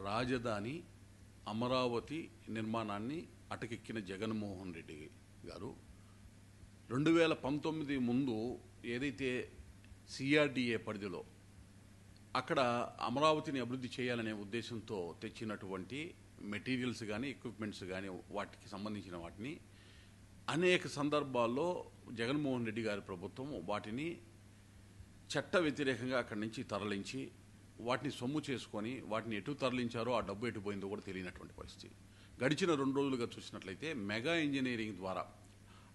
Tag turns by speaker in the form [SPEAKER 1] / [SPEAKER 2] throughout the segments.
[SPEAKER 1] రాజధాని అమరావతి నిర్మాణాన్ని అటకెక్కిన జగన్మోహన్ రెడ్డి గారు 2019 ముందు ఏదైతే సిఆర్డిఏ పరిధిలో అక్కడ అమరావతిని అభివృద్ధి చేయాలనే ఉద్దేశంతో తెచ్చినటువంటి మెటీరియల్స్ కానీ ఎక్విప్మెంట్స్ కానీ వాటికి సంబంధించిన వాటిని అనేక సందర్భాల్లో జగన్మోహన్ రెడ్డి గారి ప్రభుత్వం వాటిని చట్ట వ్యతిరేకంగా అక్కడి నుంచి తరలించి వాటిని సొమ్ము చేసుకొని వాటిని ఎటు తరలించారో ఆ డబ్బు ఎటు పోయిందో కూడా తెలియనటువంటి పరిస్థితి. గడిచిన 2 రోజులుగా చూసినట్లయితే మెగా ఇంజనీరింగ్ ద్వారా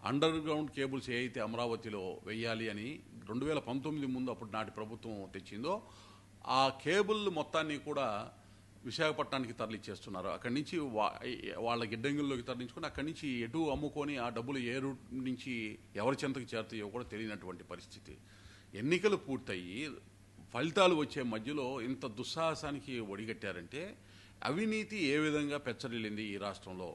[SPEAKER 1] అండర్ గ్రౌండ్ కేబుల్స్ ఏ అయితే అమరావతిలో వేయాలి అని 2019 ముందు అప్పుడు నాటి ప్రభుత్వం తెచ్చిందో ఆ కేబుల్ మొత్తాన్ని కూడా విశాఖపట్నానికి తరలిచ్చేస్తున్నారు. అక్కడి నుంచి వాళ్ళ గిడ్డంగుల్లోకి తరలించుకొని అక్కడి నుంచి ఎటు అమ్ముకొని ఆ డబ్బులు ఏ రూట్ నుంచి ఎవరి చెంతకు చేరుతాయో కూడా తెలియనటువంటి పరిస్థితి. ఎన్నికలు పూర్తయి ఫలితాలు వచ్చే మధ్యలో ఇంత దుస్సాహసానికి ఒడిగట్టారంటే అవినీతి ఏ విధంగా పెచ్చరిల్లింది ఈ రాష్ట్రంలో.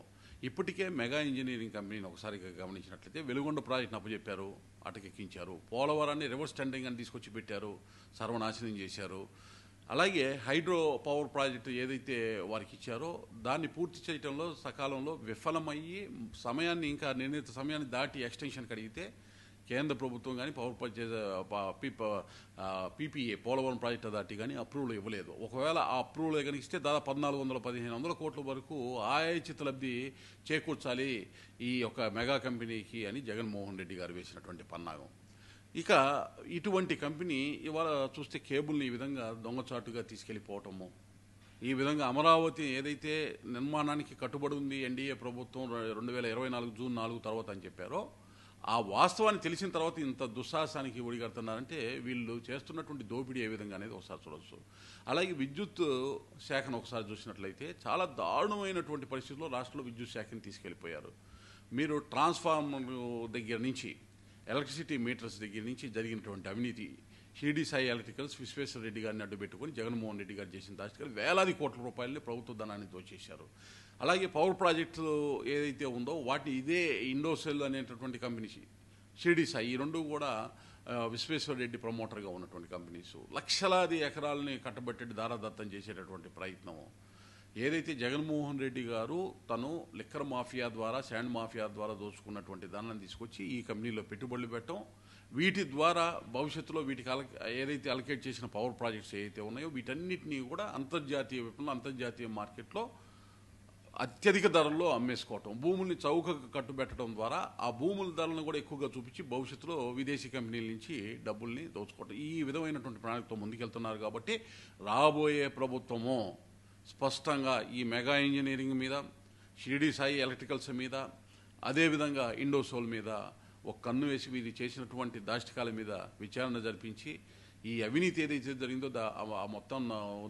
[SPEAKER 1] ఇప్పటికే మెగా ఇంజనీరింగ్ కంపెనీని ఒకసారి గమనించినట్లయితే వెలుగొండ ప్రాజెక్ట్ని అప్పచెప్పారు, అటకెక్కించారు. పోలవరాన్ని రివర్స్ టెండరింగ్ అని తీసుకొచ్చి పెట్టారు, సర్వనాశనం చేశారు. అలాగే హైడ్రో పవర్ ప్రాజెక్టు ఏదైతే వారికి ఇచ్చారో దాన్ని పూర్తి చేయడంలో సకాలంలో విఫలమయ్యి సమయాన్ని ఇంకా నిర్ణీత సమయాన్ని దాటి ఎక్స్టెన్షన్ అడిగితే కేంద్ర ప్రభుత్వం కానీ power PPA Polavaram project authority కానీ అప్రూవల్ ఇవ్వలేదు. ఒకవేళ ఆ అప్రూవల్ కనుక ఇస్తే దాదాపు 1400-1500 కోట్ల వరకు ఆయాచిత లబ్ధి చేకూర్చాలి ఈ యొక్క మెగా కంపెనీకి అని జగన్మోహన్ రెడ్డి గారు వేసినటువంటి పన్నాగం. ఇక ఇటువంటి కంపెనీ ఇవాళ చూస్తే కేబుల్ని ఈ విధంగా దొంగచాటుగా తీసుకెళ్ళిపోవటము, ఈ విధంగా అమరావతి ఏదైతే నిర్మాణానికి కట్టుబడి ఉంది ఎన్డీఏ ప్రభుత్వం 2024 జూన్ 4 తర్వాత అని చెప్పారో ఆ వాస్తవాన్ని తెలిసిన తర్వాత ఇంత దుస్సాహసానికి ఒడిగడుతున్నారంటే వీళ్ళు చేస్తున్నటువంటి దోపిడీ ఏ విధంగా అనేది ఒకసారి చూడవచ్చు. అలాగే విద్యుత్ శాఖను ఒకసారి చూసినట్లయితే చాలా దారుణమైనటువంటి పరిస్థితుల్లో రాష్ట్రంలో విద్యుత్ శాఖని తీసుకెళ్ళిపోయారు. మీరు ట్రాన్స్ఫార్మర్ దగ్గర నుంచి ఎలక్ట్రిసిటీ మీటర్స్ దగ్గర నుంచి జరిగినటువంటి అవినీతి షిరిడి సాయి ఎలక్ట్రికల్స్ విశ్వేశ్వర రెడ్డి గారిని అడ్డుపెట్టుకుని జగన్మోహన్ రెడ్డి గారు చేసిన దాచికలు వేలాది కోట్ల రూపాయలని ప్రభుత్వ ధనాన్ని దోచేశారు. అలాగే పవర్ ప్రాజెక్టులు ఏదైతే ఉందో వాటిని ఇదే ఇండోసెల్ అనేటటువంటి కంపెనీ షిరిడి సాయి, ఈ రెండు కూడా విశ్వేశ్వర రెడ్డి ప్రమోటర్గా ఉన్నటువంటి కంపెనీస్ లక్షలాది ఎకరాలని కట్టబెట్టి దారాదత్తం చేసేటటువంటి ప్రయత్నం ఏదైతే జగన్మోహన్ రెడ్డి గారు తను లిక్కర్ మాఫియా ద్వారా శాండ్ మాఫియా ద్వారా దోచుకున్నటువంటి ధనాన్ని తీసుకొచ్చి ఈ కంపెనీలో పెట్టుబడులు పెట్టడం, వీటి ద్వారా భవిష్యత్తులో వీటికి ఏదైతే అలకేట్ చేసిన పవర్ ప్రాజెక్ట్స్ ఏవైతే ఉన్నాయో వీటన్నిటినీ కూడా అంతర్జాతీయ విపణిలో అంతర్జాతీయ మార్కెట్లో అత్యధిక ధరల్లో అమ్మేసుకోవటం, భూముల్ని చౌకగా కట్టుబెట్టడం ద్వారా ఆ భూముల ధరలను కూడా ఎక్కువగా చూపించి భవిష్యత్తులో విదేశీ కంపెనీల నుంచి డబ్బుల్ని దోచుకోవటం, ఈ విధమైనటువంటి ప్రణాళికతో ముందుకెళ్తున్నారు. కాబట్టి రాబోయే ప్రభుత్వము స్పష్టంగా ఈ మెగా ఇంజనీరింగ్ మీద, షిరిడి సాయి ఎలక్ట్రికల్స్ మీద, అదేవిధంగా ఇండోసోల్ మీద ఒక కన్ను వేసి వీరి చేసినటువంటి దాష్టికాల మీద విచారణ జరిపించి ఈ అవినీతి ఏదైతే జరిగిందో ఆ మొత్తం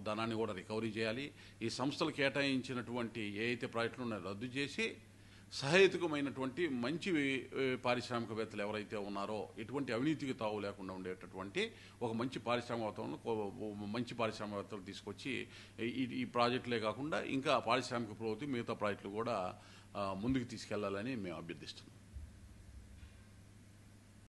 [SPEAKER 1] ధనాన్ని కూడా రికవరీ చేయాలి. ఈ సంస్థలు కేటాయించినటువంటి ఏ అయితే ప్రాజెక్టులు ఉన్నాయో రద్దు చేసి సహేతుకమైనటువంటి మంచి పారిశ్రామికవేత్తలు ఎవరైతే ఉన్నారో ఎటువంటి అవినీతికి తావు లేకుండా ఉండేటటువంటి ఒక మంచి పారిశ్రామిక వాతావరణం మంచి పారిశ్రామికవేత్తలు తీసుకొచ్చి ఈ ప్రాజెక్టులే కాకుండా ఇంకా పారిశ్రామిక ప్రవృత్తి మిగతా ప్రాజెక్టులు కూడా ముందుకు తీసుకెళ్లాలని మేము అభ్యర్థిస్తున్నాం.